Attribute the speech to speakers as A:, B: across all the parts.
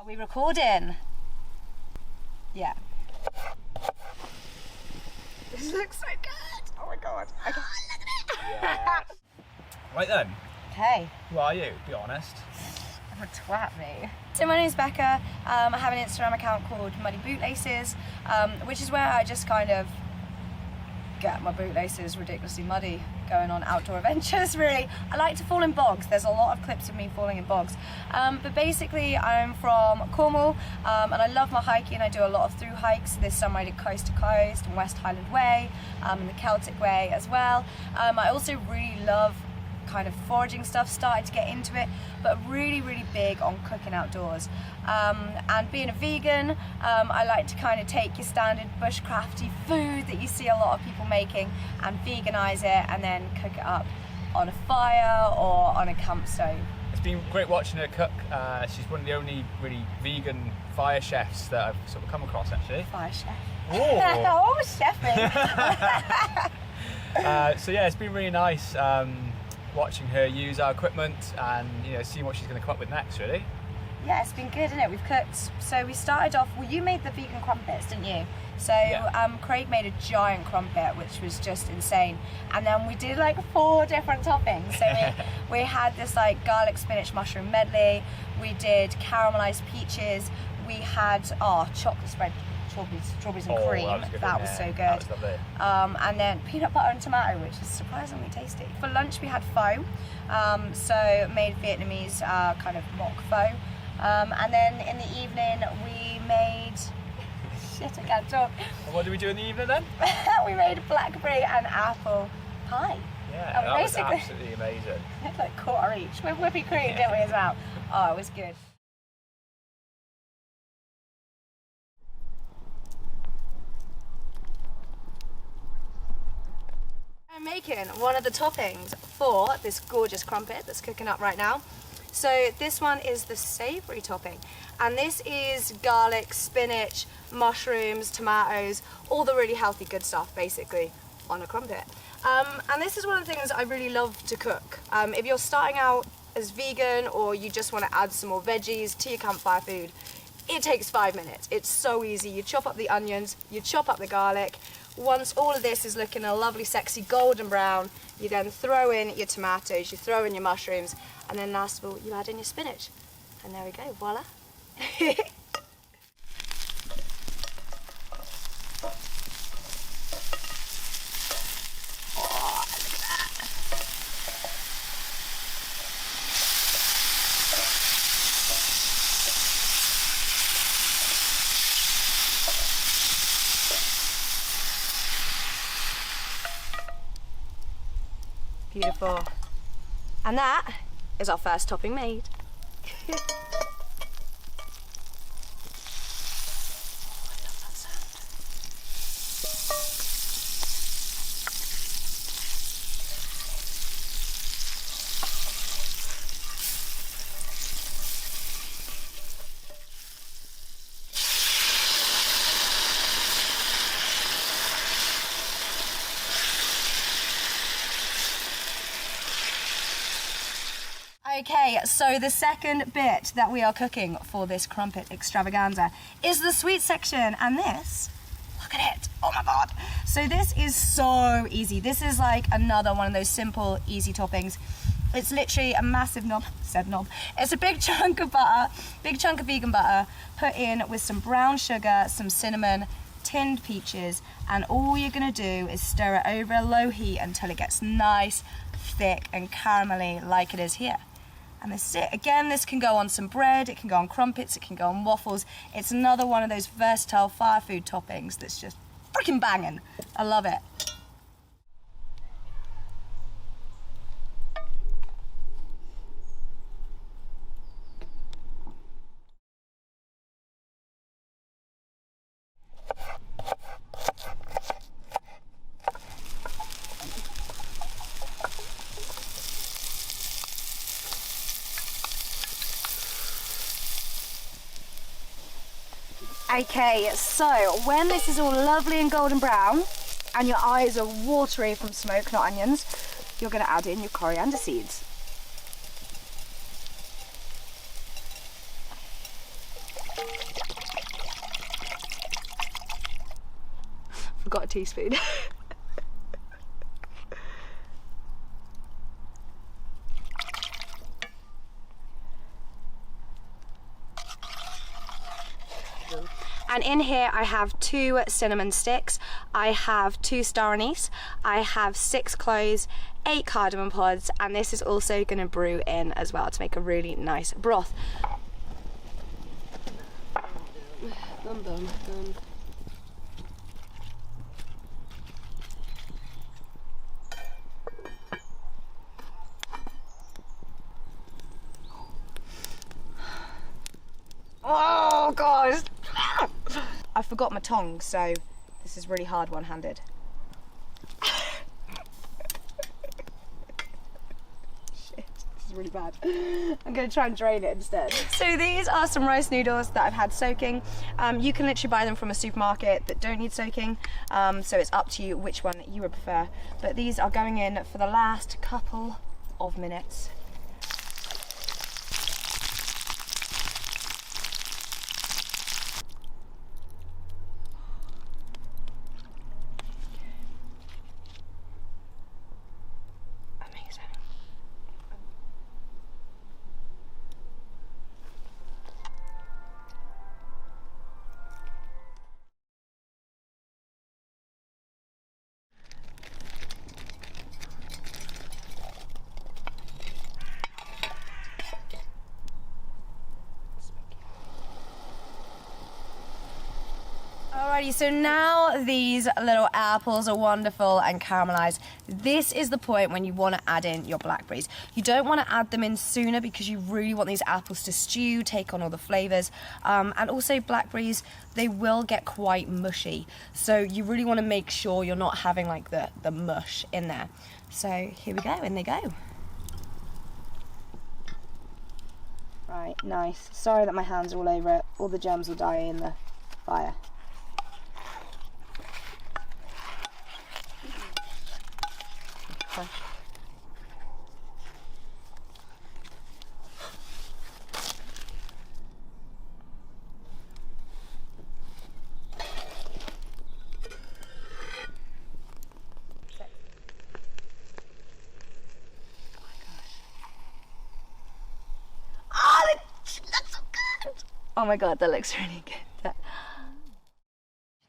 A: Are we recording? Yeah. This looks so good. Oh my god. Okay. Look at it.
B: Yeah. Right then.
A: Okay.
B: Who are you? Be honest.
A: I'm a twat, me. So my name's Becca. I have an Instagram account called Muddy Bootlaces, which is where I just kind of get my bootlaces ridiculously muddy, going on outdoor adventures, really. I like to fall in bogs. There's a lot of clips of me falling in bogs. But basically, I'm from Cornwall, and I love my hiking. I do a lot of through hikes. This summer I did Coast to Coast and West Highland Way, and the Celtic Way as well. I also really love kind of foraging stuff, started to get into it, but really big on cooking outdoors. And being a vegan, I like to kind of take your standard bushcrafty food that you see a lot of people making and veganize it and then cook it up on a fire or on a camp stove.
B: It's been great watching her cook. She's one of the only really vegan fire chefs that I've sort of come across, actually.
A: Fire chef.
B: Oh,
A: oh, chefing.
B: So yeah, it's been really nice watching her use our equipment and seeing what she's going to come up with next, really.
A: Yeah, it's been good, isn't it? We've cooked, so we started off, well, you made the vegan crumpets, didn't you? So yeah. Craig made a giant crumpet, which was just insane. And then we did like 4 different toppings. So we had this like garlic, spinach, mushroom medley. We did caramelized peaches. We had, chocolate spread, strawberries and cream. That was so good.
B: That was lovely.
A: And then peanut butter and tomato, which is surprisingly tasty. For lunch we had pho, so made Vietnamese kind of mock pho. And then in the evening we made, shit I can't talk.
B: What did we do in the evening then?
A: We made blackberry and apple pie.
B: Yeah, that was absolutely amazing.
A: Like quarter each with whipping cream, didn't we, as well? Oh, it was good. I'm making one of the toppings for this gorgeous crumpet that's cooking up right now. So this one is the savoury topping, and this is garlic, spinach, mushrooms, tomatoes, all the really healthy good stuff basically on a crumpet. And this is one of the things I really love to cook. If you're starting out as vegan or you just want to add some more veggies to your campfire food, it takes 5 minutes. It's so easy. You chop up the onions, you chop up the garlic. Once all of this is looking a lovely sexy golden brown, you then throw in your tomatoes, you throw in your mushrooms, and then last of all you add in your spinach. And there we go, voila. Beautiful. And that is our first topping made. Okay, so the second bit that we are cooking for this crumpet extravaganza is the sweet section, and this, look at it, oh my god. So this is so easy. This is like another one of those simple, easy toppings. It's literally a massive knob, it's a big chunk of butter, big chunk of vegan butter, put in with some brown sugar, some cinnamon, tinned peaches, and all you're gonna do is stir it over a low heat until it gets nice, thick, and caramelly like it is here. And this is it. Again, this can go on some bread, it can go on crumpets, it can go on waffles. It's another one of those versatile fire food toppings that's just freaking banging. I love it. Okay, so when this is all lovely and golden brown and your eyes are watery from smoke, not onions, you're going to add in your coriander seeds. a teaspoon. And in here I have 2 cinnamon sticks, I have 2 star anise, I have 6 cloves, 8 cardamom pods, and this is also going to brew in as well to make a really nice broth. Bum, bum, bum. Oh gosh! I forgot my tongs, so this is really hard one-handed. Shit, this is really bad. I'm gonna try and drain it instead. So these are some rice noodles that I've had soaking. You can literally buy them from a supermarket that don't need soaking, so it's up to you which one you would prefer. But these are going in for the last couple of minutes. Alrighty, so now these little apples are wonderful and caramelized. This is the point when you want to add in your blackberries. You don't want to add them in sooner because you really want these apples to stew, take on all the flavors. And also blackberries, they will get quite mushy. So you really want to make sure you're not having like the mush in there. So here we go, in they go. Right, nice. Sorry that my hands are all over it. All the germs will die in the fire. Oh my god, that looks really good.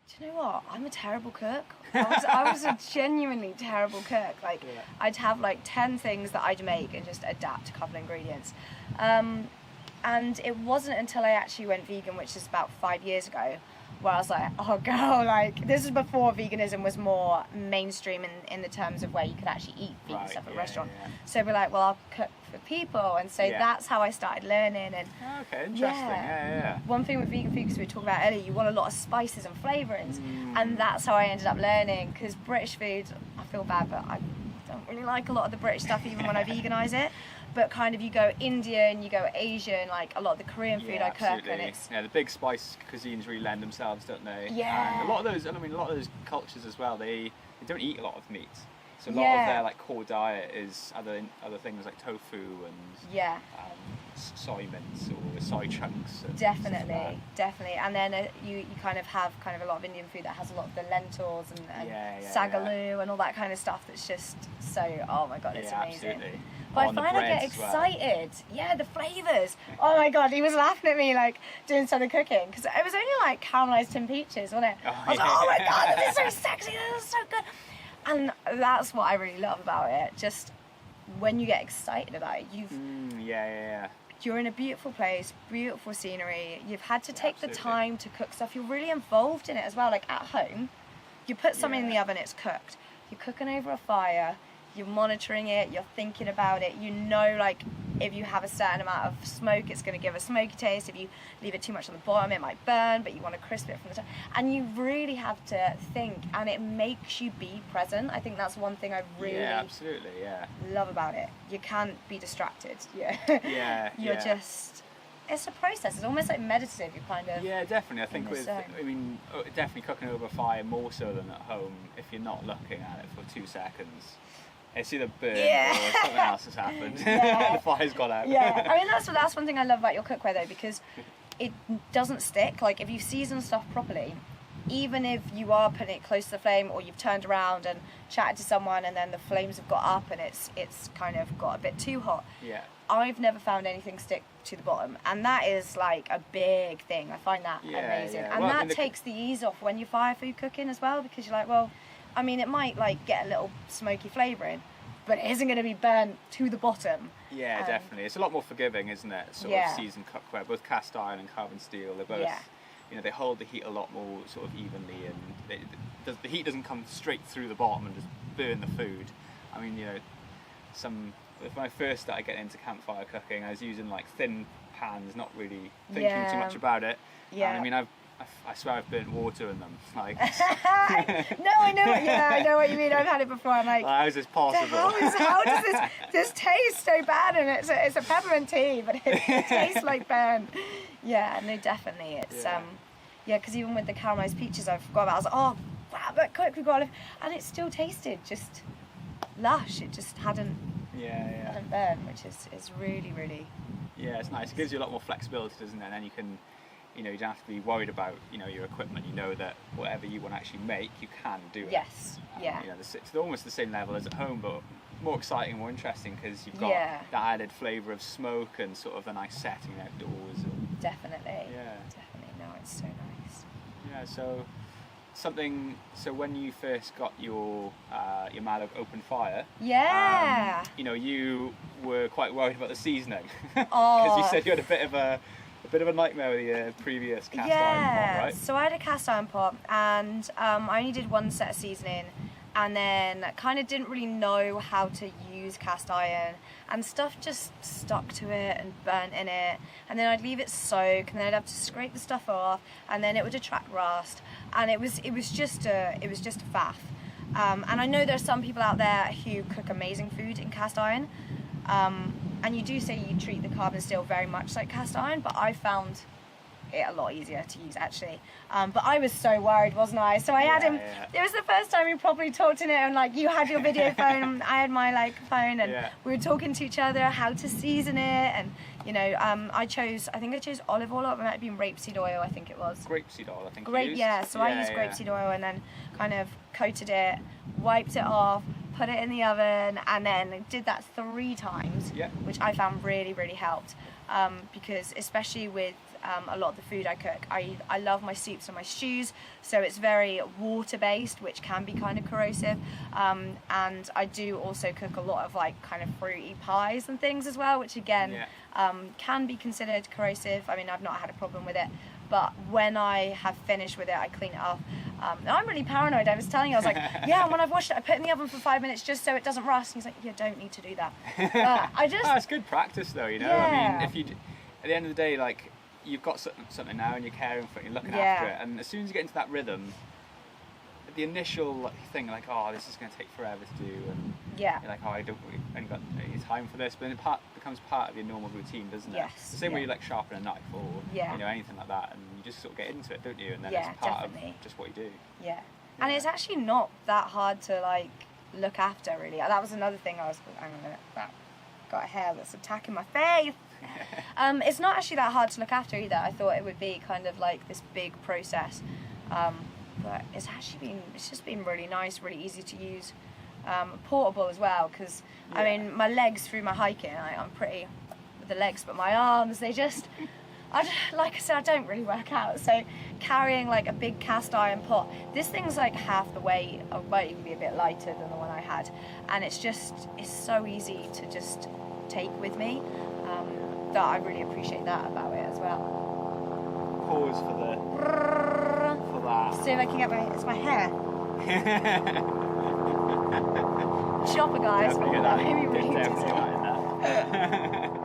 A: Do you know what? I'm a terrible cook. I was a genuinely terrible cook. Like, yeah. I'd have like 10 things that I'd make and just adapt a couple of ingredients. And it wasn't until I actually went vegan, which is about 5 years ago, where I was like, oh girl, like, this is before veganism was more mainstream in the terms of where you could actually eat vegan stuff at a restaurant. Yeah. So we're like, well, I'll cook for people, and so that's how I started learning. And
B: okay, interesting. Yeah.
A: One thing with vegan food, because we were talking about earlier, you want a lot of spices and flavourings, and that's how I ended up learning. Because British food, I feel bad, but I don't really like a lot of the British stuff, even when I veganise it. But kind of you go Indian, you go Asian, like a lot of the Korean food I cook, and it's
B: the big spice cuisines really lend themselves, don't they?
A: Yeah.
B: And a lot of those cultures as well, they don't eat a lot of meat. So a lot of their like core diet is other things like tofu and soy mince or soy chunks. And
A: definitely. And then you kind of have a lot of Indian food that has a lot of the lentils and sagaloo and all that kind of stuff. That's just so, oh my god, it's amazing. Absolutely. But I find I get excited. Well. Yeah, the flavours. Oh my god, he was laughing at me like doing some of the cooking because it was only like caramelised tin peaches, wasn't it? I was like, oh my god, this is so sexy. This is so good. And that's what I really love about it. Just when you get excited about it, you're in a beautiful place, beautiful scenery. You've had to take the time to cook stuff. You're really involved in it as well. Like at home, you put something in the oven, it's cooked. You're cooking over a fire. You're monitoring it, you're thinking about it, you know, like if you have a certain amount of smoke, it's going to give a smoky taste. If you leave it too much on the bottom, it might burn, but you want to crisp it from the top. And you really have to think, and it makes you be present. I think that's one thing I really love about it. You can't be distracted. You're just, it's a process. It's almost like meditative. You kind of
B: definitely. I think definitely cooking over fire more so than at home. If you're not looking at it for 2 seconds. It's either burn or something else has happened. The fire's gone out.
A: I mean, that's one thing I love about your cookware though, because it doesn't stick. Like if you season stuff properly, even if you are putting it close to the flame, or you've turned around and chatted to someone and then the flames have got up and it's kind of got a bit too hot, I've never found anything stick to the bottom, and that is like a big thing. I find that amazing. And well, that takes the ease off when you fire food cooking as well, because you're like, well, I mean, it might like get a little smoky flavoring, but it isn't going to be burnt to the bottom.
B: Yeah, definitely. It's a lot more forgiving, isn't it? Sort of seasoned cookware, both cast iron and carbon steel. They're both, you know, they hold the heat a lot more sort of evenly, and the heat doesn't come straight through the bottom and just burn the food. I mean, you know, when I first started getting into campfire cooking, I was using like thin pans, not really thinking too much about it. Yeah. And I mean, I swear I've burnt water in them. Like.
A: No, I know. Yeah, I know what you mean. I've had it before. I'm like,
B: how is this possible?
A: How does this taste so bad? And it's a peppermint tea, but it tastes like burn. Yeah, no, definitely. It's because even with the caramelized peaches, I forgot about. I was like, oh, wow, but quick, we got it, and it still tasted just lush. It just hadn't burned, which is really, really.
B: Yeah, it's nice. It gives you a lot more flexibility, doesn't it? And then you can. You know, you don't have to be worried about, you know, your equipment. You know that whatever you want to actually make, you can do it.
A: Yes,
B: You know, it's almost the same level as at home, but more exciting, more interesting, because you've got that added flavour of smoke and sort of a nice setting outdoors.
A: Definitely.
B: Yeah.
A: Definitely. No, it's so nice.
B: Yeah. So when you first got your Madog open fire, you know, you were quite worried about the seasoning, because you said you had a bit of a nightmare with your previous cast iron pot, right?
A: So I had a cast iron pot, and I only did one set of seasoning, and then kind of didn't really know how to use cast iron, and stuff just stuck to it and burnt in it, and then I'd leave it soak, and then I'd have to scrape the stuff off, and then it would attract rust, and it was just a faff. And I know there's some people out there who cook amazing food in cast iron. And you do say you treat the carbon steel very much like cast iron, but I found it a lot easier to use, actually. But I was so worried, wasn't I? So I had him. It was the first time we properly talked in it, and like you had your video phone, and I had my like phone, and we were talking to each other how to season it, and you know, I think I chose olive oil. It might have been rapeseed oil. I think it was
B: grapeseed oil. I think.
A: So I used grapeseed oil, and then kind of coated it, wiped it off, put it in the oven, and then did that 3 times, which I found really, really helped, because especially with a lot of the food I cook, I love my soups and my stews, so it's very water based, which can be kind of corrosive, and I do also cook a lot of like kind of fruity pies and things as well, which again can be considered corrosive. I mean, I've not had a problem with it, but when I have finished with it, I clean it up. And I'm really paranoid. I was telling you, I was like, when I've washed it, I put it in the oven for 5 minutes just so it doesn't rust. And he's like, you don't need to do that.
B: It's good practice though, you know. I mean, at the end of the day, like, you've got something now and you're caring for it, you're looking after it, and as soon as you get into that rhythm, the initial thing, like, oh, this is going to take forever to do, and you're like, oh, I don't really only got any time for this, but then it becomes part of your normal routine, doesn't it?
A: Yes.
B: The same way you like sharpen a knife or you know, anything like that, and you just sort of get into it, don't you? And then it's part of just what you do.
A: Yeah. And it's actually not that hard to like look after, really. That was another thing I was. Hang on a minute. That got a hair that's attacking my face. It's not actually that hard to look after either. I thought it would be kind of like this big process, but it's just been really nice, really easy to use, portable as well. Because I mean, my legs through my hiking, I'm pretty with the legs, but my arms, like I said, I don't really work out. So carrying like a big cast iron pot, this thing's like half the weight, or might even be a bit lighter than the one I had, and it's so easy to just take with me. That I really appreciate that about it as well.
B: Pause for that.
A: See if I can get it's my hair. Chopper, guys.
B: Definitely
A: that made me really dizzy.
B: Definitely like that.